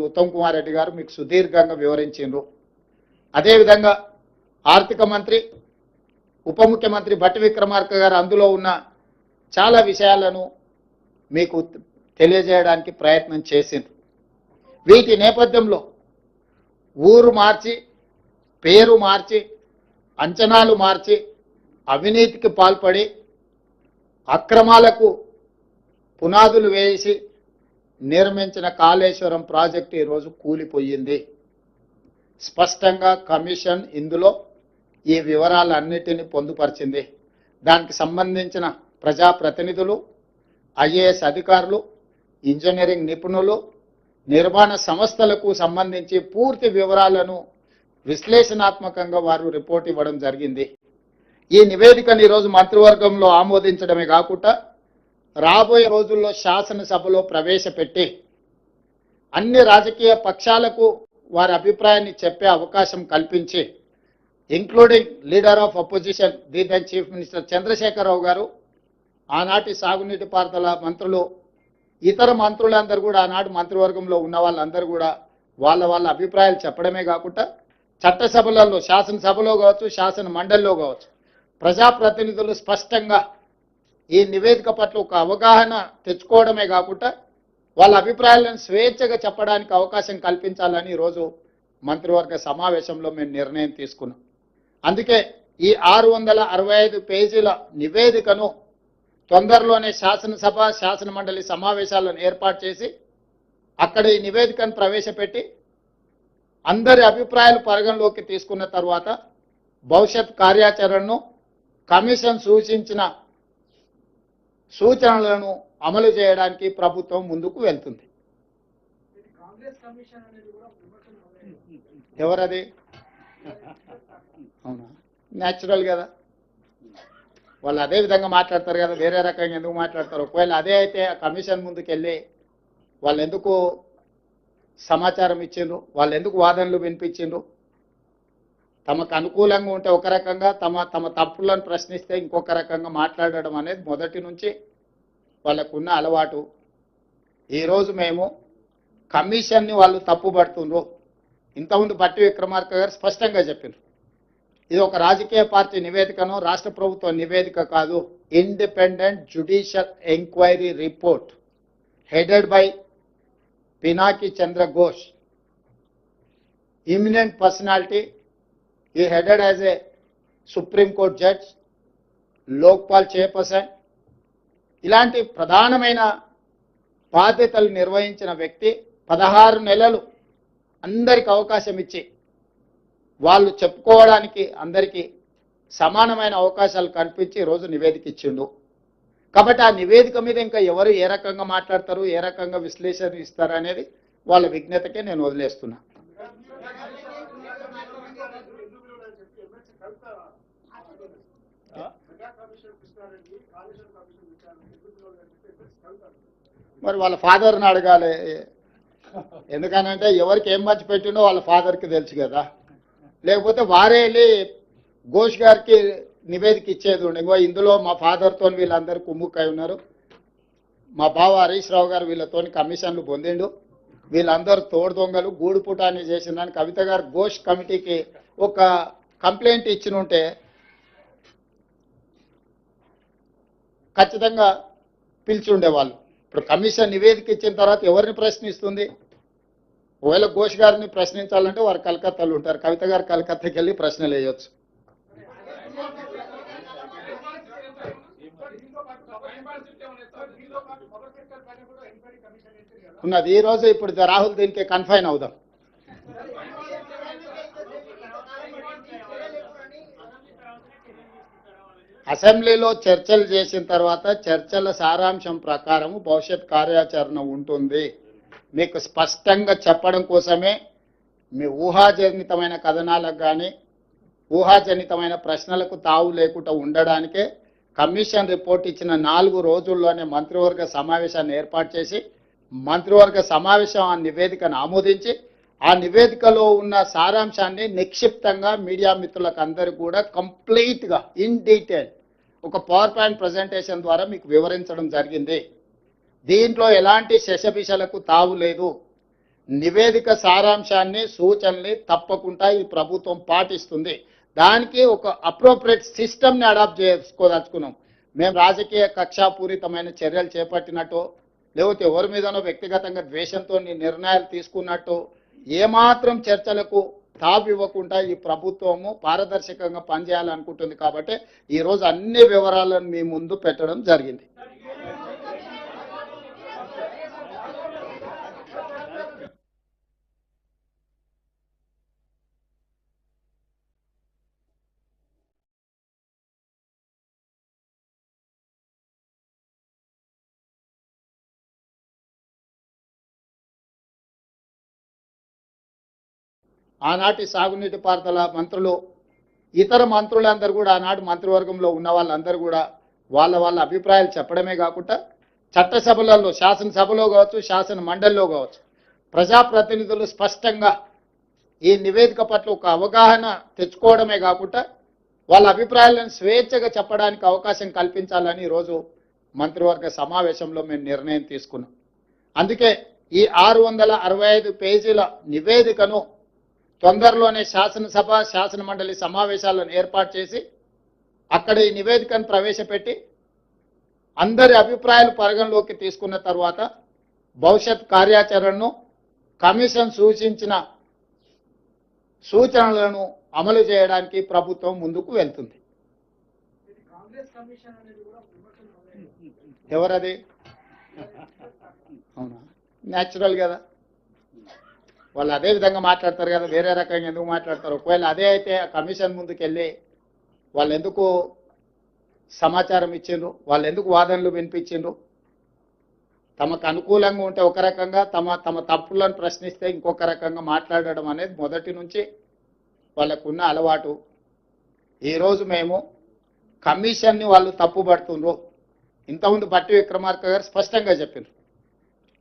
ఉత్తమ్ కుమార్ రెడ్డి గారు మీకు సుదీర్ఘంగా వివరించారు. అదేవిధంగా ఆర్థిక మంత్రి ఉప ముఖ్యమంత్రి భట్టి విక్రమార్క గారు అందులో ఉన్న చాలా విషయాలను మీకు తెలియజేయడానికి ప్రయత్నం చేసింది. వీటి నేపథ్యంలో ఊరు మార్చి పేరు మార్చి అంచనాలు మార్చి అవినీతికి పాల్పడి అక్రమాలకు పునాదులు వేసి నిర్మించిన కాళేశ్వరం ప్రాజెక్టు ఈరోజు కూలిపోయింది. స్పష్టంగా కమిషన్ ఇందులో ఈ వివరాలన్నిటిని పొందుపరిచింది. దానికి సంబంధించిన ప్రజాప్రతినిధులు, ఐఏఎస్ అధికారులు, ఇంజనీరింగ్ నిపుణులు, నిర్మాణ సంస్థలకు సంబంధించి పూర్తి వివరాలను విశ్లేషణాత్మకంగా వారు రిపోర్ట్ ఇవ్వడం జరిగింది. ఈ నివేదికను ఈరోజు మంత్రివర్గంలో ఆమోదించడమే కాకుండా రాబోయే రోజుల్లో శాసనసభలో ప్రవేశపెట్టి అన్ని రాజకీయ పక్షాలకు వారి అభిప్రాయాన్ని చెప్పే అవకాశం కల్పించి including leader of opposition the then chief minister Chandrasekhara Rao garu, ఆనాటి సాగునీటి పారుదల మంత్రులు, ఇతర మంత్రులందరూ కూడా ఆనాటి మంత్రివర్గంలో ఉన్న వాళ్ళందరూ కూడా వాళ్ళ అభిప్రాయాలు చెప్పడమే కాకుండా చట్టసభలలో శాసనసభలో కావచ్చు, శాసన మండలిలో కావచ్చు ప్రజాప్రతినిధులు స్పష్టంగా ఈ నివేదిక పట్ల ఒక అవగాహన తెచ్చుకోవడమే కాకుండా వాళ్ళ అభిప్రాయాలను స్వేచ్ఛగా చెప్పడానికి అవకాశం కల్పించాలని ఈరోజు మంత్రివర్గ సమావేశంలో మేము నిర్ణయం తీసుకున్నాం. అందుకే ఈ 665 పేజీల నివేదికను తొందరలోనే శాసనసభ శాసన మండలి సమావేశాలను ఏర్పాటు చేసి అక్కడ ఈ నివేదికను ప్రవేశపెట్టి అందరి అభిప్రాయాలు పరిగణలోకి తీసుకున్న తర్వాత భవిష్యత్ కార్యాచరణను కమిషన్ సూచించిన సూచనలను అమలు చేయడానికి ప్రభుత్వం ముందుకు వెళ్తుంది. ఎవరది? అవునా, న్యాచురల్ కదా, వాళ్ళు అదే విధంగా మాట్లాడతారు కదా, వేరే రకంగా ఎందుకు మాట్లాడతారు? ఒకవేళ అదే అయితే ఆ కమిషన్ ముందుకు వెళ్ళి వాళ్ళు ఎందుకు సమాచారం ఇచ్చిండ్రు, వాళ్ళు ఎందుకు వాదనలు వినిపించిండ్రు? తమకు అనుకూలంగా ఉంటే ఒక రకంగా, తమ తప్పులను ప్రశ్నిస్తే ఇంకొక రకంగా మాట్లాడడం అనేది మొదటి నుంచి వాళ్ళకున్న అలవాటు. ఈరోజు మేము కమిషన్ని వాళ్ళు తప్పుపడుతుండ్రు. ఇంతకుముందు భట్టి విక్రమార్క గారు స్పష్టంగా చెప్పారు, ఇది ఒక రాజకీయ పార్టీ నివేదికను, రాష్ట్ర ప్రభుత్వ నివేదిక కాదు, independent judicial enquiry report headed by Pinaki Chandra Ghosh, eminent personality. He headed as a Supreme Court judge, Lokpal chairperson, ఇలాంటి ప్రధానమైన బాధ్యతలు నిర్వహించిన వ్యక్తి 16 నెలలు అందరికి అవకాశం ఇచ్చి వాళ్ళు చెప్పుకోవడానికి అందరికీ సమానమైన అవకాశాలు కల్పించి ఈరోజు నివేదిక ఇచ్చిండు. కాబట్టి ఆ నివేదిక మీద ఇంకా ఎవరు ఏ రకంగా మాట్లాడతారు, ఏ రకంగా విశ్లేషణ ఇస్తారు అనేది వాళ్ళ విజ్ఞతకే నేను వదిలేస్తున్నా. మరి వాళ్ళ ఫాదర్ని అడగాలి, ఎందుకనంటే ఎవరికి ఏం మంచి పెట్టిండో వాళ్ళ ఫాదర్కి తెలుసు కదా. లేకపోతే వారే వెళ్ళి ఘోష్ గారికి నివేదిక ఇచ్చేది ఉండే, ఇంకో ఇందులో మా ఫాదర్తో వీళ్ళందరూ కుమ్ముక్కై ఉన్నారు, మా బావ హరీష్ రావు గారు వీళ్ళతో కమిషన్లు పొందిండు, వీళ్ళందరూ తోడు దొంగలు గూడు పుటాన్ని చేసిందని కవిత గారు ఘోష్ కమిటీకి ఒక కంప్లైంట్ ఇచ్చిన ఉంటే ఖచ్చితంగా పిలిచి ఉండేవాళ్ళు. ఇప్పుడు కమిషన్ నివేదిక ఇచ్చిన తర్వాత ఎవరిని ప్రశ్నిస్తుంది? ఒకవేళ ఘోష్ గారిని ప్రశ్నించాలంటే వారు కలకత్తాలో ఉంటారు, కవిత గారు కలకత్తాకి వెళ్ళి ప్రశ్నలు వేయవచ్చు. ఉన్నది ఈరోజు. ఇప్పుడు రాహుల్ దీనికి కన్ఫైన్ అవుదాం. అసెంబ్లీలో చర్చలు చేసిన తర్వాత చర్చల సారాంశం ప్రకారం భవిష్యత్ కార్యాచరణ ఉంటుంది. మీకు స్పష్టంగా చెప్పడం కోసమే మీ ఊహాజనితమైన కథనాలకు కానీ ఊహాజనితమైన ప్రశ్నలకు తావు లేకుండా ఉండడానికే కమిషన్ రిపోర్ట్ ఇచ్చిన 4 రోజుల్లోనే మంత్రివర్గ సమావేశాన్ని ఏర్పాటు చేసి మంత్రివర్గ సమావేశం ఆ నివేదికను ఆమోదించి ఆ నివేదికలో ఉన్న సారాంశాన్ని నిక్షిప్తంగా మీడియా మిత్రులకు అందరూ కూడా కంప్లీట్గా ఇన్ డీటెయిల్ ఒక పవర్ పాయింట్ ప్రజెంటేషన్ ద్వారా మీకు వివరించడం జరిగింది. దీంట్లో ఎలాంటి శశభిషలకు తావు లేదు. నివేదిక సారాంశాన్ని సూచనల్ని తప్పకుండా ఈ ప్రభుత్వం పాటిస్తుంది. దానికి ఒక అప్రోప్రియేట్ సిస్టమ్ని అడాప్ట్ చేసుకోదలుచుకున్నాం. మేము రాజకీయ కక్షాపూరితమైన చర్యలు చేపట్టినట్టు లేకపోతే ఎవరి మీదనో వ్యక్తిగతంగా ద్వేషంతో నిర్ణయాలు తీసుకున్నట్టు ఏమాత్రం చర్చలకు తావివ్వకుండా ఈ ప్రభుత్వము పారదర్శకంగా పనిచేయాలనుకుంటుంది. కాబట్టి ఈరోజు అన్ని వివరాలను మీ ముందు పెట్టడం జరిగింది. ఆనాటి సాగునీటి పారుదల మంత్రులు, ఇతర మంత్రులందరూ కూడా ఆనాడు మంత్రివర్గంలో ఉన్న వాళ్ళందరూ కూడా వాళ్ళ అభిప్రాయాలు చెప్పడమే కాకుండా చట్టసభలలో, శాసనసభలో కావచ్చు, శాసన మండలిలో కావచ్చు, ప్రజాప్రతినిధులు స్పష్టంగా ఈ నివేదిక పట్ల ఒక అవగాహన తెచ్చుకోవడమే కాకుండా వాళ్ళ అభిప్రాయాలను స్వేచ్ఛగా చెప్పడానికి అవకాశం కల్పించాలని ఈరోజు మంత్రివర్గ సమావేశంలో మేము నిర్ణయం తీసుకున్నాం. అందుకే ఈ 665 పేజీల నివేదికను తొందరలోనే శాసనసభ, శాసన మండలి సమావేశాలను ఏర్పాటు చేసి అక్కడ ఈ నివేదికను ప్రవేశపెట్టి అందరి అభిప్రాయాలు పరిగణలోకి తీసుకున్న తర్వాత భవిష్యత్ కార్యాచరణను, కమిషన్ సూచించిన సూచనలను అమలు చేయడానికి ప్రభుత్వం ముందుకు వెళ్తుంది. ఎవరది? అవునా, న్యాచురల్ కదా, వాళ్ళు అదే విధంగా మాట్లాడతారు కదా, వేరే రకంగా ఎందుకు మాట్లాడతారు? ఒకవేళ అదే అయితే ఆ కమిషన్ ముందుకెళ్ళి వాళ్ళు ఎందుకు సమాచారం ఇచ్చిండ్రు, వాళ్ళు ఎందుకు వాదనలు వినిపించిండ్రు? తమకు అనుకూలంగా ఉంటే ఒక రకంగా, తమ తప్పులను ప్రశ్నిస్తే ఇంకొక రకంగా మాట్లాడడం అనేది మొదటి నుంచి వాళ్ళకున్న అలవాటు. ఈరోజు మేము కమిషన్ని వాళ్ళు తప్పుపడుతుండ్రు. ఇంతకుముందు బట్టి విక్రమార్క గారు స్పష్టంగా చెప్పిండ్రు,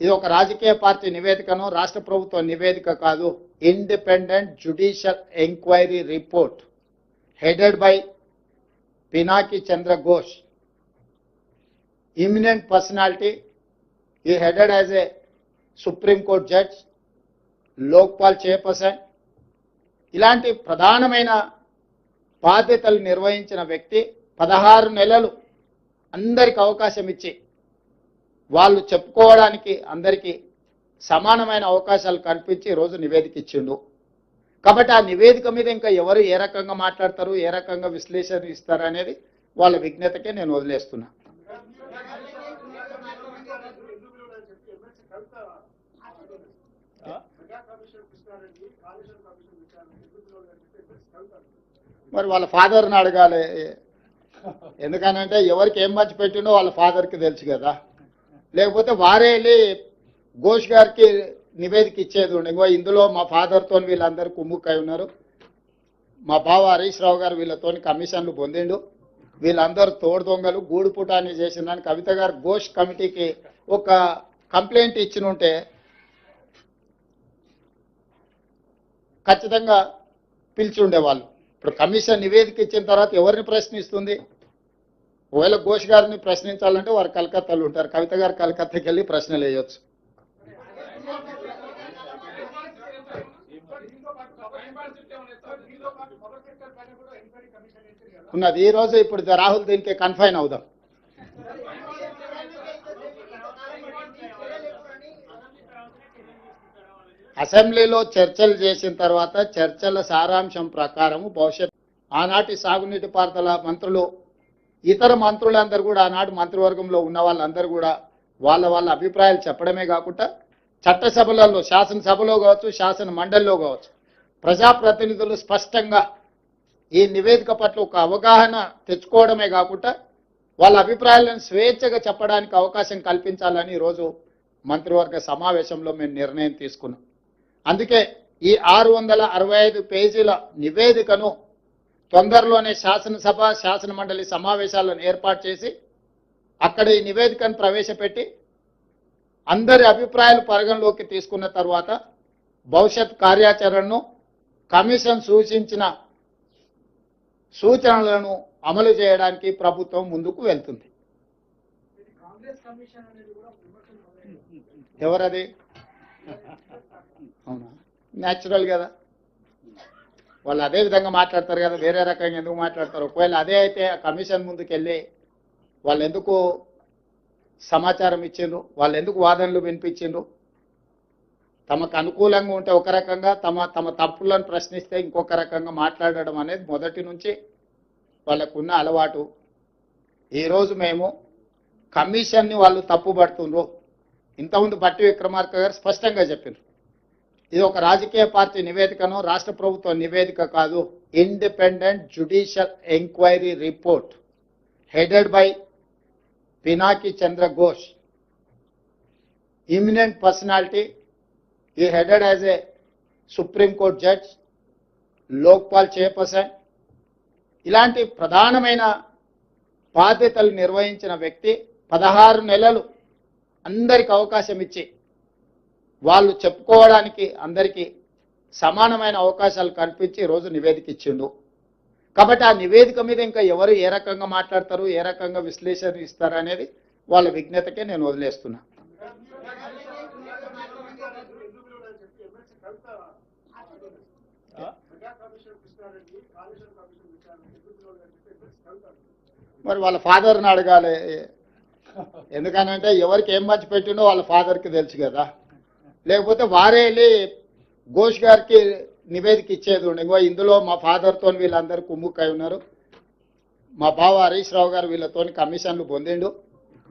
ఇది ఒక రాజకీయ పార్టీ నివేదికను, రాష్ట్ర ప్రభుత్వ నివేదిక కాదు, independent judicial enquiry report headed by Pinaki Chandra Ghosh, eminent personality. ఈ headed as a Supreme Court judge, Lokpal chairperson. ఇలాంటి ప్రధానమైన బాధ్యతలు నిర్వహించిన వ్యక్తి 16 నెలలు అందరికి అవకాశం ఇచ్చి వాళ్ళు చెప్పుకోవడానికి అందరికీ సమానమైన అవకాశాలు కల్పించి ఈరోజు నివేదిక ఇచ్చిండు. కాబట్టి ఆ నివేదిక మీద ఇంకా ఎవరు ఏ రకంగా మాట్లాడతారు, ఏ రకంగా విశ్లేషణ ఇస్తారు అనేది వాళ్ళ విజ్ఞతకే నేను వదిలేస్తున్నా. మరి వాళ్ళ ఫాదర్ని అడగాలి. ఎందుకనంటే ఎవరికి ఏం మంచి పెట్టిండో వాళ్ళ ఫాదర్కి తెలుసు కదా. లేకపోతే వారే వెళ్ళి ఘోష్ గారికి నివేదిక ఇచ్చేది ఉండే, ఇంకో ఇందులో మా ఫాదర్తో వీళ్ళందరూ కుమ్ముక్కై ఉన్నారు, మా బావ హరీష్ రావు గారు వీళ్ళతో కమిషన్లు పొందిండు, వీళ్ళందరూ తోడు దొంగలు గూడు పుటాన్ని చేసిందని కవిత గారు ఘోష్ కమిటీకి ఒక కంప్లైంట్ ఇచ్చినుంటే ఖచ్చితంగా పిలిచి ఉండేవాళ్ళు. ఇప్పుడు కమిషన్ నివేదిక ఇచ్చిన తర్వాత ఎవరిని ప్రశ్నిస్తుంది? ఒకవేళ ఘోష్ గారిని ప్రశ్నించాలంటే వారు కలకత్తాలో ఉంటారు, కవిత గారు కలకత్తాకి వెళ్ళి ప్రశ్నలు వేయవచ్చు. ఉన్నది ఈరోజు. ఇప్పుడు రాహుల్ దీనికి కన్ఫైన్ అవుదాం. అసెంబ్లీలో చర్చలు చేసిన తర్వాత చర్చల సారాంశం ప్రకారం భవిష్యత్ ఆనాటి సాగునీటి పారుదల మంత్రులు, ఇతర మంత్రులందరూ కూడా ఆనాడు మంత్రివర్గంలో ఉన్న వాళ్ళందరూ కూడా వాళ్ళ అభిప్రాయాలు చెప్పడమే కాకుండా చట్టసభలలో, శాసనసభలో కావచ్చు, శాసన మండలిలో కావచ్చు, ప్రజాప్రతినిధులు స్పష్టంగా ఈ నివేదిక పట్ల ఒక అవగాహన తెచ్చుకోవడమే కాకుండా వాళ్ళ అభిప్రాయాలను స్వేచ్ఛగా చెప్పడానికి అవకాశం కల్పించాలని ఈరోజు మంత్రివర్గ సమావేశంలో మేము నిర్ణయం తీసుకున్నాం. అందుకే ఈ 665 పేజీల నివేదికను తొందరలోనే శాసనసభ, శాసన మండలి సమావేశాలను ఏర్పాటు చేసి అక్కడ ఈ నివేదికను ప్రవేశపెట్టి అందరి అభిప్రాయాలు పరిగణలోకి తీసుకున్న తర్వాత భవిష్యత్ కార్యాచరణను, కమిషన్ సూచించిన సూచనలను అమలు చేయడానికి ప్రభుత్వం ముందుకు వెళ్తుంది. ఎవరది? న్యాచురల్ కదా. వాళ్ళు అదే విధంగా మాట్లాడతారు కదా, వేరే రకంగా ఎందుకు మాట్లాడతారు? ఒకవేళ అదే అయితే ఆ కమిషన్ ముందుకెళ్ళి వాళ్ళు ఎందుకు సమాచారం ఇచ్చిండ్రు, వాళ్ళు ఎందుకు వాదనలు వినిపించిండ్రు? తమకు అనుకూలంగా ఉంటే ఒక రకంగా, తమ తమ తప్పులను ప్రశ్నిస్తే ఇంకొక రకంగా మాట్లాడడం అనేది మొదటి నుంచి వాళ్ళకున్న అలవాటు. ఈరోజు మేము కమిషన్ని వాళ్ళు తప్పుపడుతుండ్రు. ఇంతకుముందు బట్టి విక్రమార్క గారు స్పష్టంగా చెప్పారు, ఇది ఒక రాజకీయ పార్టీ నివేదికను, రాష్ట్ర ప్రభుత్వ నివేదిక కాదు, independent judicial enquiry report headed by Pinaki Chandra Ghosh, eminent personality. He headed as a Supreme Court judge, Lokpal chairperson. ఇలాంటి ప్రధానమైన బాధ్యతలు నిర్వహించిన వ్యక్తి 16 నెలలు అందరికి అవకాశం ఇచ్చి వాళ్ళు చెప్పుకోవడానికి అందరికీ సమానమైన అవకాశాలు కల్పించి రోజు నివేదిక ఇచ్చిండు. కాబట్టి ఆ నివేదిక మీద ఇంకా ఎవరు ఏ రకంగా మాట్లాడతారు, ఏ రకంగా విశ్లేషణ ఇస్తారు అనేది వాళ్ళ విజ్ఞతకే నేను వదిలేస్తున్నా. మరి వాళ్ళ ఫాదర్ని అడగాలి. ఎందుకనంటే ఎవరికి ఏం మంచి పెట్టిండో వాళ్ళ ఫాదర్కి తెలుసు కదా. లేకపోతే వారే వెళ్ళి ఘోష్ గారికి నివేదిక ఇచ్చేది ఉండే, ఇంకో ఇందులో మా ఫాదర్తో వీళ్ళందరూ కుమ్ముక్కై ఉన్నారు, మా బావ హరీష్ రావు గారు వీళ్ళతో కమిషన్లు పొందిండు,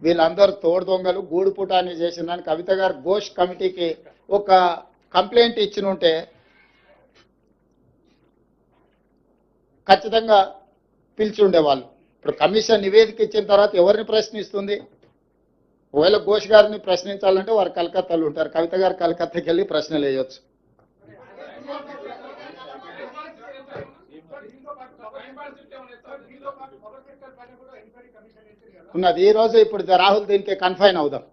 వీళ్ళందరూ తోడు దొంగలు గూడు పుటాన్ని చేసిందని కవిత గారు ఘోష్ కమిటీకి ఒక కంప్లైంట్ ఇచ్చినుంటే ఖచ్చితంగా పిలిచి ఉండేవాళ్ళు. ఇప్పుడు కమిషన్ నివేదిక ఇచ్చిన తర్వాత ఎవరిని ప్రశ్నిస్తుంది? ఒకవేళ ఘోష్ గారిని ప్రశ్నించాలంటే వారు కలకత్తాలో ఉంటారు, కవిత గారు కలకత్తాకి వెళ్ళి ప్రశ్నలు వేయవచ్చు. ఉన్నది ఈ రోజు. ఇప్పుడు రాహుల్ దీనికి కన్ఫైన్ అవుదాం.